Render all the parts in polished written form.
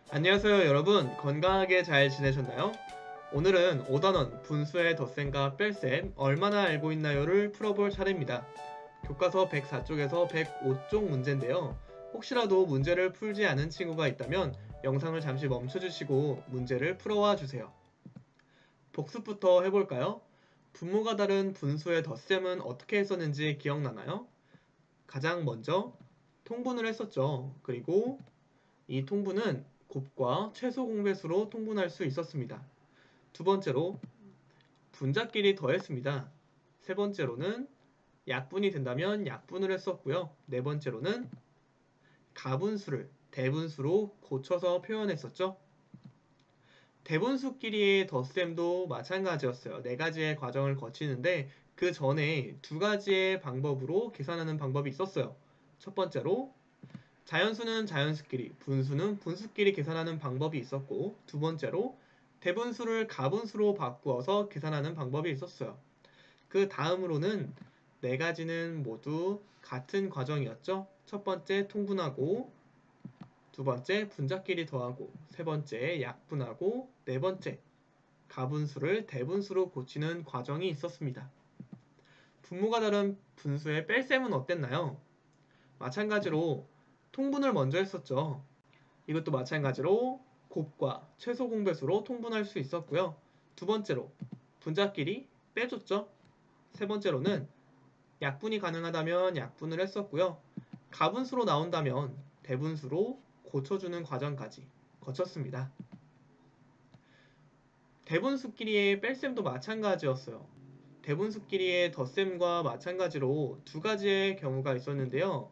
안녕하세요 여러분, 건강하게 잘 지내셨나요? 오늘은 5단원 분수의 덧셈과 뺄셈 얼마나 알고 있나요를 풀어볼 차례입니다. 교과서 104쪽에서 105쪽 문제인데요. 혹시라도 문제를 풀지 않은 친구가 있다면 영상을 잠시 멈춰주시고 문제를 풀어와 주세요. 복습부터 해볼까요? 분모가 다른 분수의 덧셈은 어떻게 했었는지 기억나나요? 가장 먼저 통분을 했었죠. 그리고 이 통분은 곱과 최소 공배수로 통분할 수 있었습니다. 두 번째로 분자끼리 더했습니다. 세 번째로는 약분이 된다면 약분을 했었고요. 네 번째로는 가분수를 대분수로 고쳐서 표현했었죠. 대분수끼리의 덧셈도 마찬가지였어요. 네 가지의 과정을 거치는데 그 전에 두 가지의 방법으로 계산하는 방법이 있었어요. 첫 번째로 자연수는 자연수끼리, 분수는 분수끼리 계산하는 방법이 있었고, 두 번째로 대분수를 가분수로 바꾸어서 계산하는 방법이 있었어요. 그 다음으로는 네 가지는 모두 같은 과정이었죠. 첫 번째 통분하고, 두 번째 분자끼리 더하고, 세 번째 약분하고, 네 번째 가분수를 대분수로 고치는 과정이 있었습니다. 분모가 다른 분수의 뺄셈은 어땠나요? 마찬가지로 통분을 먼저 했었죠. 이것도 마찬가지로 곱과 최소 공배수로 통분할 수 있었고요. 두 번째로 분자끼리 빼줬죠. 세 번째로는 약분이 가능하다면 약분을 했었고요. 가분수로 나온다면 대분수로 고쳐주는 과정까지 거쳤습니다. 대분수끼리의 뺄셈도 마찬가지였어요. 대분수끼리의 덧셈과 마찬가지로 두 가지의 경우가 있었는데요.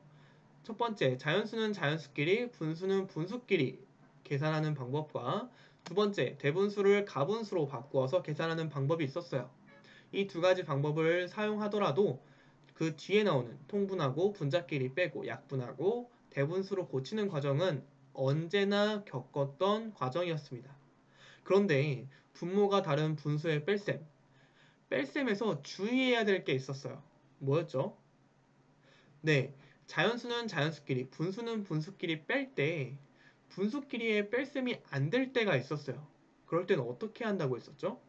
첫 번째, 자연수는 자연수끼리, 분수는 분수끼리 계산하는 방법과 두 번째, 대분수를 가분수로 바꾸어서 계산하는 방법이 있었어요. 이 두 가지 방법을 사용하더라도 그 뒤에 나오는 통분하고 분자끼리 빼고 약분하고 대분수로 고치는 과정은 언제나 겪었던 과정이었습니다. 그런데 분모가 다른 분수의 뺄셈, 뺄셈에서 주의해야 될 게 있었어요. 뭐였죠? 네, 자연수는 자연수끼리, 분수는 분수끼리 뺄 때 분수끼리의 뺄셈이 안 될 때가 있었어요. 그럴 때는 어떻게 한다고 했었죠?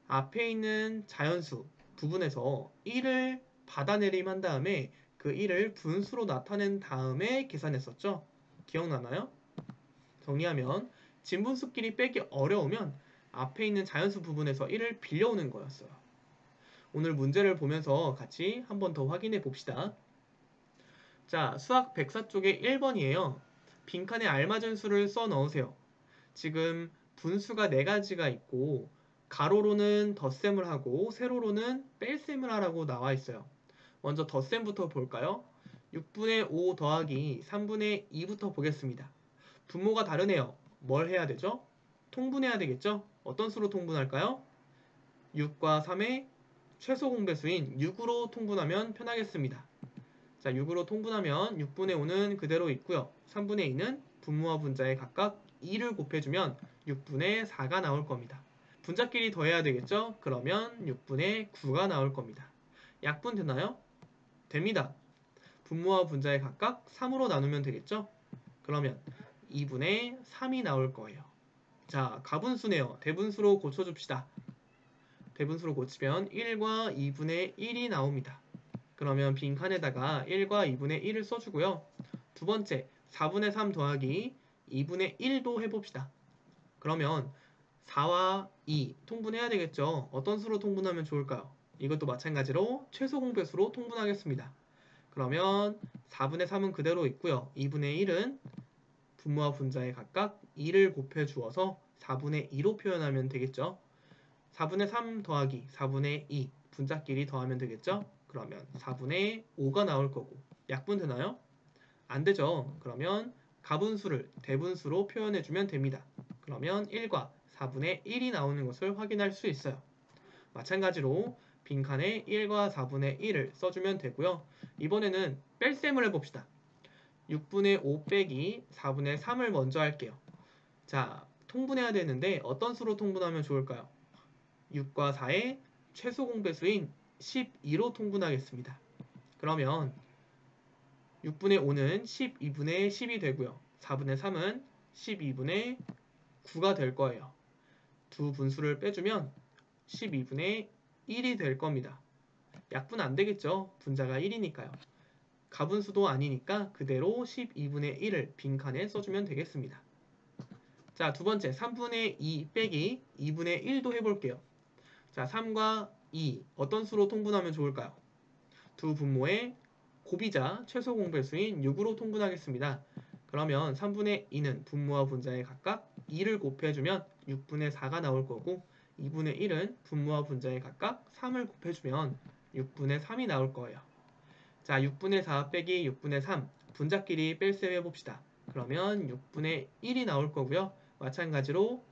앞에 있는 자연수 부분에서 1을 받아내림한 다음에 그 1을 분수로 나타낸 다음에 계산했었죠? 기억나나요? 정리하면 진분수끼리 빼기 어려우면 앞에 있는 자연수 부분에서 1을 빌려오는 거였어요. 오늘 문제를 보면서 같이 한 번 더 확인해 봅시다. 자, 수학 104쪽에 1번이에요. 빈칸에 알맞은 수를 써 넣으세요. 지금 분수가 4가지가 있고 가로로는 덧셈을 하고 세로로는 뺄셈을 하라고 나와 있어요. 먼저 덧셈부터 볼까요? 6분의 5 더하기 3분의 2부터 보겠습니다. 분모가 다르네요. 뭘 해야 되죠? 통분해야 되겠죠? 어떤 수로 통분할까요? 6과 3의 최소 공배수인 6으로 통분하면 편하겠습니다. 자, 6으로 통분하면 6분의 5는 그대로 있고요. 3분의 2는 분모와 분자에 각각 2를 곱해주면 6분의 4가 나올 겁니다. 분자끼리 더해야 되겠죠? 그러면 6분의 9가 나올 겁니다. 약분 되나요? 됩니다. 분모와 분자에 각각 3으로 나누면 되겠죠? 그러면 2분의 3이 나올 거예요. 자, 가분수네요. 대분수로 고쳐줍시다. 대분수로 고치면 1과 2분의 1이 나옵니다. 그러면 빈칸에다가 1과 2분의 1을 써주고요. 두 번째, 4분의 3 더하기 2분의 1도 해봅시다. 그러면 4와 2 통분해야 되겠죠. 어떤 수로 통분하면 좋을까요? 이것도 마찬가지로 최소 공배수로 통분하겠습니다. 그러면 4분의 3은 그대로 있고요. 2분의 1은 분모와 분자에 각각 2를 곱해 주어서 4분의 2로 표현하면 되겠죠. 4분의 3 더하기 4분의 2 분자끼리 더하면 되겠죠. 그러면 4분의 5가 나올 거고 약분 되나요? 안 되죠. 그러면 가분수를 대분수로 표현해주면 됩니다. 그러면 1과 4분의 1이 나오는 것을 확인할 수 있어요. 마찬가지로 빈칸에 1과 4분의 1을 써주면 되고요. 이번에는 뺄셈을 해봅시다. 6분의 5 빼기 4분의 3을 먼저 할게요. 자, 통분해야 되는데 어떤 수로 통분하면 좋을까요? 6과 4의 최소 공배수인 12로 통분하겠습니다. 그러면 6분의 5는 12분의 10이 되고요. 4분의 3은 12분의 9가 될 거예요. 두 분수를 빼주면 12분의 1이 될 겁니다. 약분 안 되겠죠? 분자가 1이니까요. 가분수도 아니니까 그대로 12분의 1을 빈칸에 써주면 되겠습니다. 자, 두 번째 3분의 2 빼기 2분의 1도 해볼게요. 자, 3과 2 어떤 수로 통분하면 좋을까요? 두 분모의 곱이자 최소 공배수인 6으로 통분하겠습니다. 그러면 3분의 2는 분모와 분자에 각각 2를 곱해주면 6분의 4가 나올 거고 2분의 1은 분모와 분자에 각각 3을 곱해주면 6분의 3이 나올 거예요. 자, 6분의 4 빼기 6분의 3 분자끼리 뺄셈 해봅시다. 그러면 6분의 1이 나올 거고요. 마찬가지로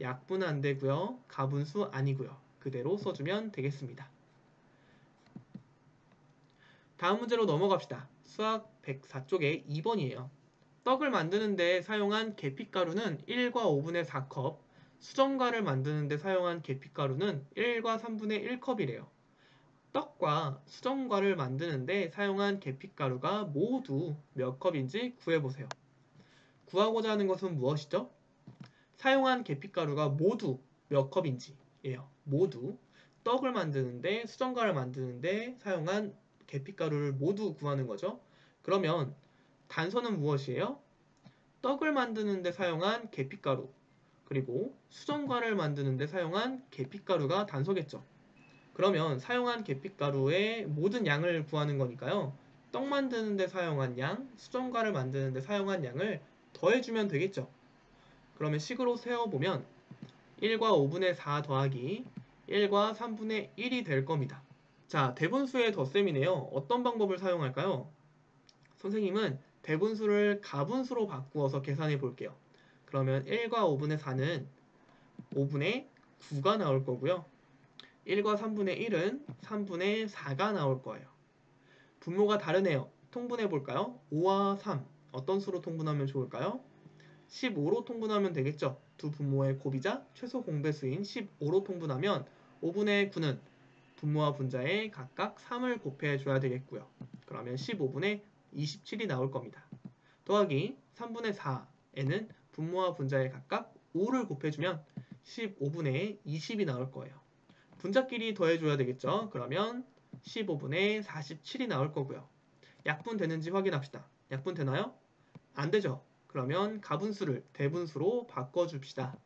약분 안 되고요. 가분수 아니고요. 그대로 써주면 되겠습니다. 다음 문제로 넘어갑시다. 수학 104쪽에 2번이에요. 떡을 만드는데 사용한 계피가루는 1과 5분의 4컵, 수정과를 만드는데 사용한 계피가루는 1과 3분의 1컵이래요. 떡과 수정과를 만드는데 사용한 계피가루가 모두 몇 컵인지 구해보세요. 구하고자 하는 것은 무엇이죠? 사용한 계피가루가 모두 몇 컵인지예요. 모두. 떡을 만드는데 수정과를 만드는데 사용한 계피가루를 모두 구하는 거죠. 그러면 단서는 무엇이에요? 떡을 만드는데 사용한 계피가루 그리고 수정과를 만드는데 사용한 계피가루가 단서겠죠. 그러면 사용한 계피가루의 모든 양을 구하는 거니까요. 떡 만드는데 사용한 양, 수정과를 만드는데 사용한 양을 더해주면 되겠죠. 그러면 식으로 세어보면 1과 5분의 4 더하기 1과 3분의 1이 될 겁니다. 자, 대분수의 덧셈이네요. 어떤 방법을 사용할까요? 선생님은 대분수를 가분수로 바꾸어서 계산해 볼게요. 그러면 1과 5분의 4는 5분의 9가 나올 거고요. 1과 3분의 1은 3분의 4가 나올 거예요. 분모가 다르네요. 통분해 볼까요? 5와 3 어떤 수로 통분하면 좋을까요? 15로 통분하면 되겠죠. 두 분모의 곱이자 최소 공배수인 15로 통분하면 5분의 9는 분모와 분자에 각각 3을 곱해줘야 되겠고요. 그러면 15분의 27이 나올 겁니다. 더하기 3분의 4에는 분모와 분자에 각각 5를 곱해주면 15분의 20이 나올 거예요. 분자끼리 더해줘야 되겠죠. 그러면 15분의 47이 나올 거고요. 약분 되는지 확인합시다. 약분 되나요? 안 되죠. 그러면 가분수를 대분수로 바꿔줍시다.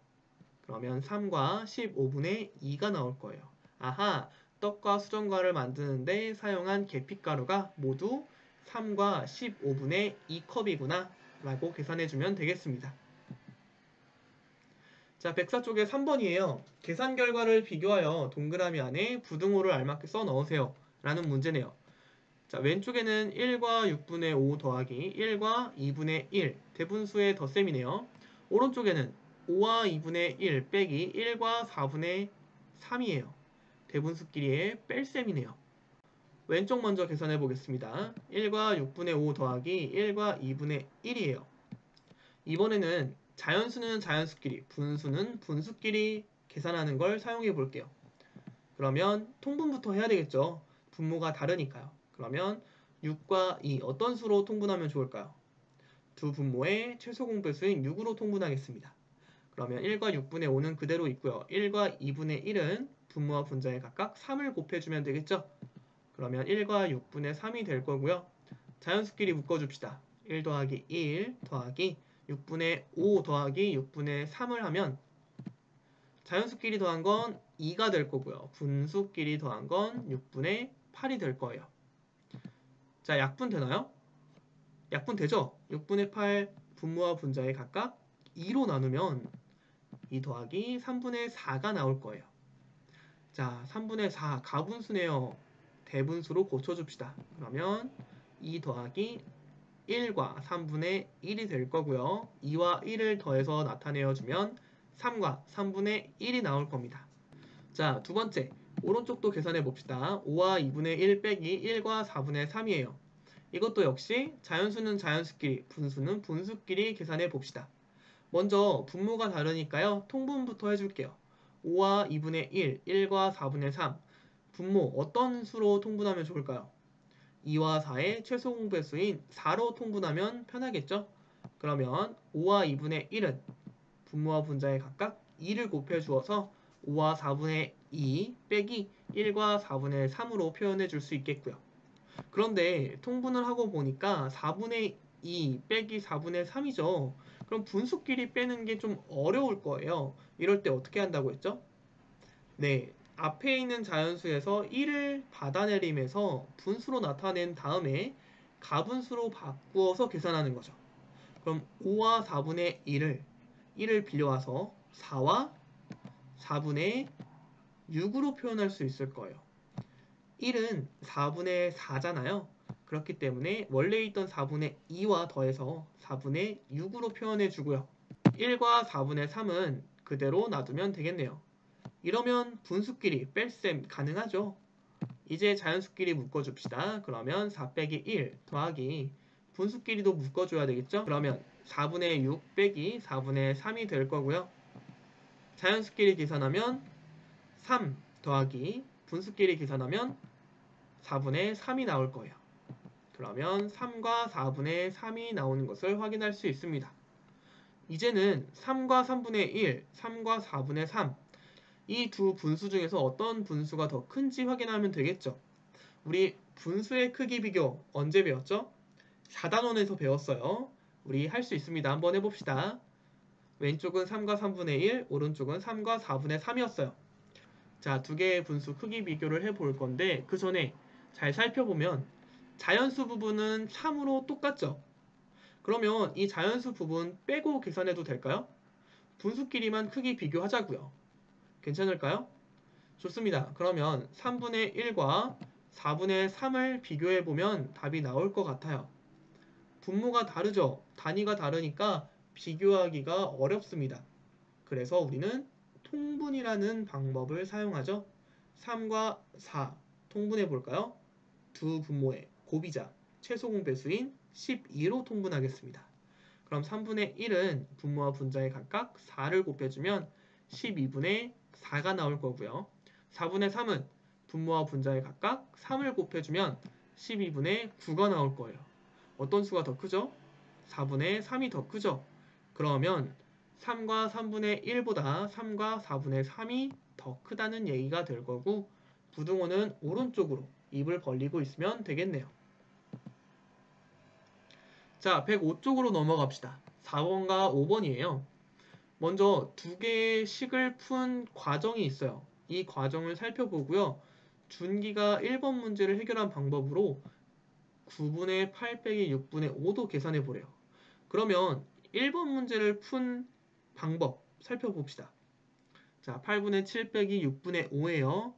그러면 3과 15분의 2가 나올 거예요. 아하, 떡과 수정과를 만드는데 사용한 계피가루가 모두 3과 15분의 2컵이구나 라고 계산해주면 되겠습니다. 자, 104쪽에 3번이에요. 계산 결과를 비교하여 동그라미 안에 부등호를 알맞게 써 넣으세요 라는 문제네요. 자, 왼쪽에는 1과 6분의 5 더하기 1과 2분의 1 대분수의 덧셈이네요. 오른쪽에는 5와 2분의 1 빼기 1과 4분의 3이에요. 대분수끼리의 뺄셈이네요. 왼쪽 먼저 계산해 보겠습니다. 1과 6분의 5 더하기 1과 2분의 1이에요. 이번에는 자연수는 자연수끼리, 분수는 분수끼리 계산하는 걸 사용해 볼게요. 그러면 통분부터 해야 되겠죠. 분모가 다르니까요. 그러면 6과 2 어떤 수로 통분하면 좋을까요? 두 분모의 최소 공배수인 6으로 통분하겠습니다. 그러면 1과 6분의 5는 그대로 있고요. 1과 2분의 1은 분모와 분자에 각각 3을 곱해주면 되겠죠. 그러면 1과 6분의 3이 될 거고요. 자연수끼리 묶어줍시다. 1 더하기 1 더하기 6분의 5 더하기 6분의 3을 하면 자연수끼리 더한 건 2가 될 거고요. 분수끼리 더한 건 6분의 8이 될 거예요. 자, 약분 되나요? 약분 되죠? 6분의 8 분모와 분자에 각각 2로 나누면 2 더하기 3분의 4가 나올 거예요. 자, 3분의 4 가분수네요. 대분수로 고쳐줍시다. 그러면 2 더하기 1과 3분의 1이 될 거고요. 2와 1을 더해서 나타내어주면 3과 3분의 1이 나올 겁니다. 자, 두 번째 오른쪽도 계산해 봅시다. 5와 2분의 1 빼기 1과 4분의 3이에요. 이것도 역시 자연수는 자연수끼리, 분수는 분수끼리 계산해 봅시다. 먼저 분모가 다르니까요. 통분부터 해줄게요. 5와 2분의 1, 1과 4분의 3. 분모 어떤 수로 통분하면 좋을까요? 2와 4의 최소 공배수인 4로 통분하면 편하겠죠? 그러면 5와 2분의 1은 분모와 분자에 각각 2를 곱해 주어서 5와 4분의 2 빼기 1과 4분의 3으로 표현해 줄 수 있겠고요. 그런데 통분을 하고 보니까 4분의 2 빼기 4분의 3이죠. 그럼 분수끼리 빼는 게 좀 어려울 거예요. 이럴 때 어떻게 한다고 했죠? 네, 앞에 있는 자연수에서 1을 받아내림에서 분수로 나타낸 다음에 가분수로 바꾸어서 계산하는 거죠. 그럼 5와 4분의 1을 빌려와서 4와 4분의 6으로 표현할 수 있을 거예요. 1은 4분의 4잖아요. 그렇기 때문에 원래 있던 4분의 2와 더해서 4분의 6으로 표현해 주고요. 1과 4분의 3은 그대로 놔두면 되겠네요. 이러면 분수끼리 뺄셈 가능하죠. 이제 자연수끼리 묶어줍시다. 그러면 4 빼기 1 더하기 분수끼리도 묶어줘야 되겠죠? 그러면 4분의 6 빼기 4분의 3이 될 거고요. 자연수끼리 계산하면 3 더하기 분수끼리 계산하면 4분의 3이 나올 거예요. 그러면 3과 4분의 3이 나오는 것을 확인할 수 있습니다. 이제는 3과 3분의 1, 3과 4분의 3, 이 두 분수 중에서 어떤 분수가 더 큰지 확인하면 되겠죠. 우리 분수의 크기 비교 언제 배웠죠? 4단원에서 배웠어요. 우리 할 수 있습니다. 한번 해봅시다. 왼쪽은 3과 3분의 1, 오른쪽은 3과 4분의 3이었어요. 자, 두 개의 분수 크기 비교를 해볼 건데 그 전에 잘 살펴보면 자연수 부분은 3으로 똑같죠? 그러면 이 자연수 부분 빼고 계산해도 될까요? 분수끼리만 크기 비교하자고요. 괜찮을까요? 좋습니다. 그러면 3분의 1과 4분의 3을 비교해보면 답이 나올 것 같아요. 분모가 다르죠? 단위가 다르니까 비교하기가 어렵습니다. 그래서 우리는 통분이라는 방법을 사용하죠. 3과 4 통분해 볼까요? 두 분모의 곱이자 최소 공배수인 12로 통분하겠습니다. 그럼 3분의 1은 분모와 분자에 각각 4를 곱해주면 12분의 4가 나올 거고요. 4분의 3은 분모와 분자에 각각 3을 곱해주면 12분의 9가 나올 거예요. 어떤 수가 더 크죠? 4분의 3이 더 크죠? 그러면 3과 3분의 1보다 3과 4분의 3이 더 크다는 얘기가 될 거고 부등호는 오른쪽으로 입을 벌리고 있으면 되겠네요. 자, 105쪽으로 넘어갑시다. 4번과 5번이에요. 먼저 두 개의 식을 푼 과정이 있어요. 이 과정을 살펴보고요. 준기가 1번 문제를 해결한 방법으로 9분의 8 빼기 6분의 5도 계산해 보래요. 그러면 1번 문제를 푼 방법 살펴봅시다. 자, 8분의 7 빼기 6분의 5예요.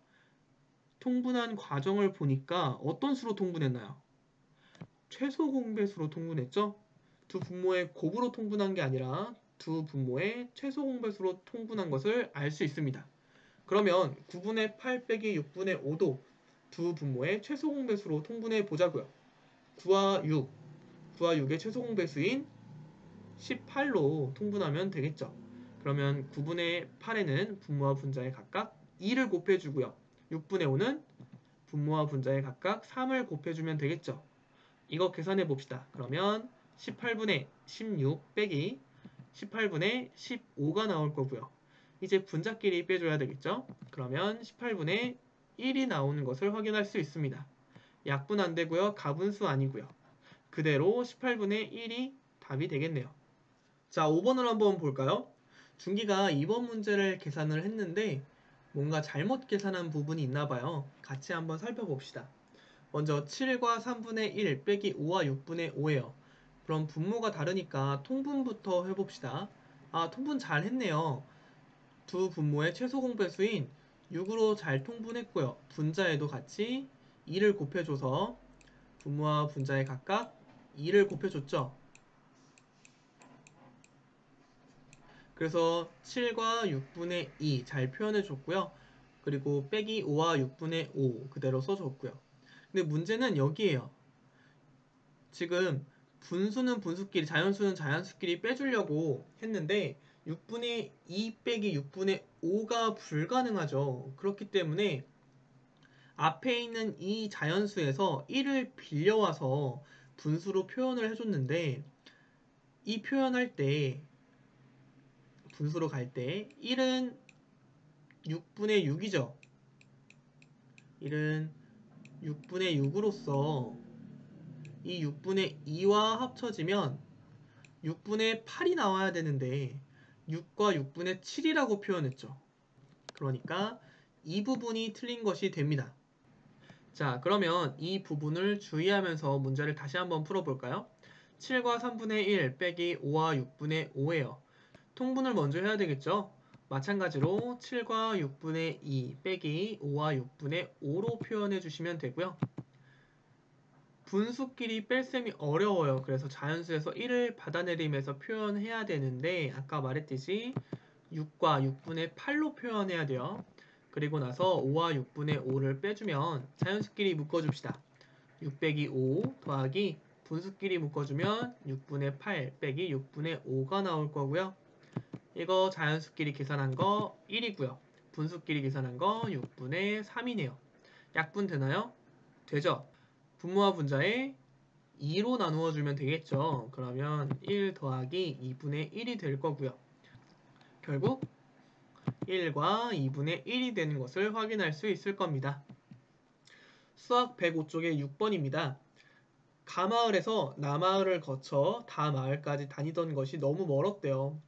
통분한 과정을 보니까 어떤 수로 통분했나요? 최소 공배수로 통분했죠? 두 분모의 곱으로 통분한 게 아니라 두 분모의 최소 공배수로 통분한 것을 알 수 있습니다. 그러면 9분의 8 빼기 6분의 5도 두 분모의 최소 공배수로 통분해 보자고요. 9와 6의 최소 공배수인 18로 통분하면 되겠죠. 그러면 9분의 8에는 분모와 분자에 각각 2를 곱해주고요. 6분의 5는 분모와 분자에 각각 3을 곱해주면 되겠죠. 이거 계산해 봅시다. 그러면 18분의 16 빼기 18분의 15가 나올 거고요. 이제 분자끼리 빼줘야 되겠죠. 그러면 18분의 1이 나오는 것을 확인할 수 있습니다. 약분 안 되고요. 가분수 아니고요. 그대로 18분의 1이 답이 되겠네요. 자, 5번을 한번 볼까요? 준기가 2번 문제를 계산을 했는데 뭔가 잘못 계산한 부분이 있나 봐요. 같이 한번 살펴봅시다. 먼저 7과 3분의 1 빼기 5와 6분의 5예요. 그럼 분모가 다르니까 통분부터 해봅시다. 아, 통분 잘 했네요. 두 분모의 최소 공배수인 6으로 잘 통분했고요. 분자에도 같이 2를 곱해줘서 분모와 분자에 각각 2를 곱해줬죠. 그래서 7과 6분의 2 잘 표현해줬고요. 그리고 빼기 5와 6분의 5 그대로 써줬고요. 근데 문제는 여기에요. 지금 분수는 분수끼리, 자연수는 자연수끼리 빼주려고 했는데 6분의 2 빼기 6분의 5가 불가능하죠. 그렇기 때문에 앞에 있는 이 자연수에서 1을 빌려와서 분수로 표현을 해줬는데 이 표현할 때 분수로 갈 때 1은 6분의 6이죠. 1은 6분의 6으로서 이 6분의 2와 합쳐지면 6분의 8이 나와야 되는데 6과 6분의 7이라고 표현했죠. 그러니까 이 부분이 틀린 것이 됩니다. 자, 그러면 이 부분을 주의하면서 문제를 다시 한번 풀어볼까요? 7과 3분의 1 빼기 5와 6분의 5예요. 통분을 먼저 해야 되겠죠? 마찬가지로 7과 6분의 2 빼기 5와 6분의 5로 표현해 주시면 되고요. 분수끼리 뺄셈이 어려워요. 그래서 자연수에서 1을 받아내림에서 표현해야 되는데 아까 말했듯이 6과 6분의 8로 표현해야 돼요. 그리고 나서 5와 6분의 5를 빼주면 자연수끼리 묶어줍시다. 6 빼기 5 더하기 분수끼리 묶어주면 6분의 8 빼기 6분의 5가 나올 거고요. 이거 자연수끼리 계산한 거 1이고요. 분수끼리 계산한 거 6분의 3이네요. 약분 되나요? 되죠? 분모와 분자에 2로 나누어 주면 되겠죠. 그러면 1 더하기 2분의 1이 될 거고요. 결국 1과 2분의 1이 되는 것을 확인할 수 있을 겁니다. 수학 105쪽의 6번입니다. 가마을에서 나마을을 거쳐 다마을까지 다니던 것이 너무 멀었대요.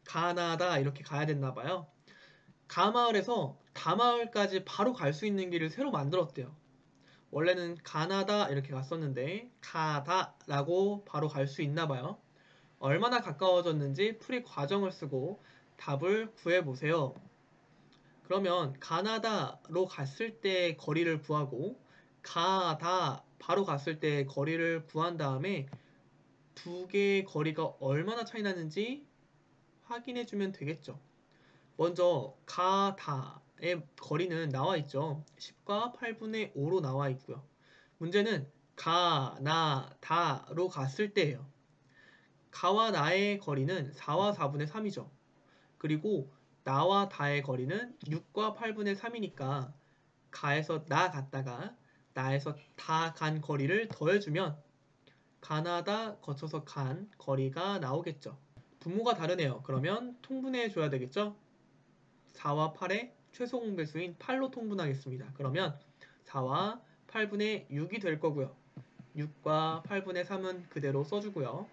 가나다 이렇게 가야 됐나 봐요. 가마을에서 다마을까지 바로 갈 수 있는 길을 새로 만들었대요. 원래는 가나다 이렇게 갔었는데 가다라고 바로 갈 수 있나 봐요. 얼마나 가까워졌는지 풀이 과정을 쓰고 답을 구해보세요. 그러면 가나다로 갔을 때 거리를 구하고 가다 바로 갔을 때 거리를 구한 다음에 두 개의 거리가 얼마나 차이 나는지 확인해 주면 되겠죠. 먼저 가다의 거리는 나와 있죠. 10과 8분의 5로 나와 있고요. 문제는 가나다로 갔을 때예요. 가와 나의 거리는 4와 4분의 3이죠. 그리고 나와 다의 거리는 6과 8분의 3이니까 가에서 나 갔다가 나에서 다 간 거리를 더해주면 가나다 거쳐서 간 거리가 나오겠죠. 분모가 다르네요. 그러면 통분해 줘야 되겠죠. 4와 8의 최소 공배수인 8로 통분하겠습니다. 그러면 4와 8분의 6이 될 거고요. 6과 8분의 3은 그대로 써주고요.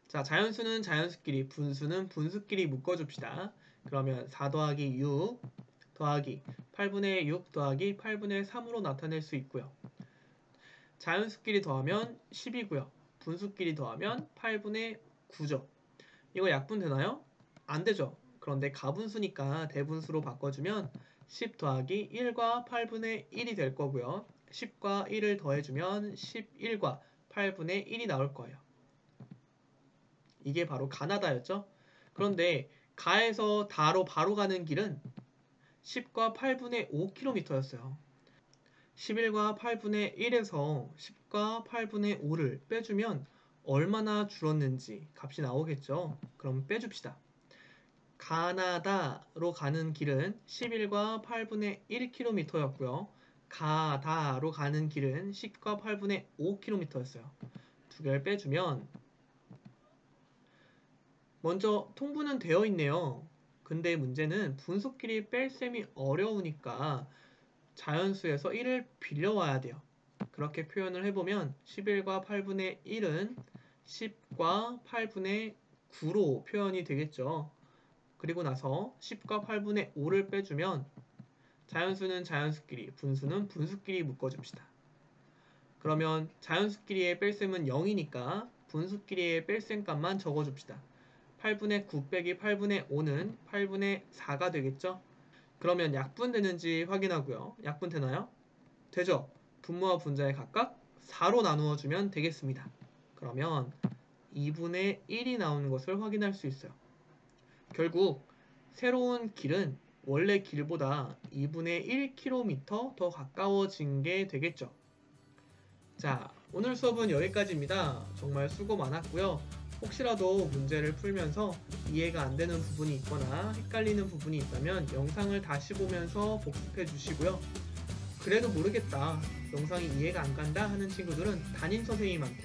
자, 자연수는 자연수끼리, 분수는 분수끼리 묶어줍시다. 그러면 4 더하기 6 더하기 8분의 6 더하기 8분의 3으로 나타낼 수 있고요. 자연수끼리 더하면 10이고요. 분수끼리 더하면 8분의 9죠. 이거 약분 되나요? 안 되죠. 그런데 가분수니까 대분수로 바꿔주면 10 더하기 1과 8분의 1이 될 거고요. 10과 1을 더해주면 11과 8분의 1이 나올 거예요. 이게 바로 가나다였죠. 그런데 가에서 다로 바로 가는 길은 10과 8분의 5km였어요. 11과 8분의 1에서 10과 8분의 5를 빼주면 얼마나 줄었는지 값이 나오겠죠. 그럼 빼줍시다. 가나다로 가는 길은 11과 8분의 1km였고요. 가다로 가는 길은 10과 8분의 5km였어요. 두 개를 빼주면 먼저 통분은 되어 있네요. 근데 문제는 분수끼리 뺄셈이 어려우니까 자연수에서 1을 빌려와야 돼요. 그렇게 표현을 해보면 11과 8분의 1은 10과 8분의 9로 표현이 되겠죠. 그리고 나서 10과 8분의 5를 빼주면 자연수는 자연수끼리, 분수는 분수끼리 묶어줍시다. 그러면 자연수끼리의 뺄셈은 0이니까 분수끼리의 뺄셈 값만 적어줍시다. 8분의 9 빼기 8분의 5는 8분의 4가 되겠죠? 그러면 약분되는지 확인하고요. 약분되나요? 되죠? 분모와 분자에 각각 4로 나누어 주면 되겠습니다. 그러면 2분의 1이 나오는 것을 확인할 수 있어요. 결국 새로운 길은 원래 길보다 2분의 1km 더 가까워진 게 되겠죠. 자, 오늘 수업은 여기까지입니다. 정말 수고 많았고요. 혹시라도 문제를 풀면서 이해가 안 되는 부분이 있거나 헷갈리는 부분이 있다면 영상을 다시 보면서 복습해 주시고요. 그래도 모르겠다, 영상이 이해가 안 간다 하는 친구들은 담임 선생님한테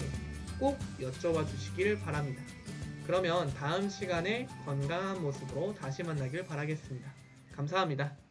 꼭 여쭤봐 주시길 바랍니다. 그러면 다음 시간에 건강한 모습으로 다시 만나길 바라겠습니다. 감사합니다.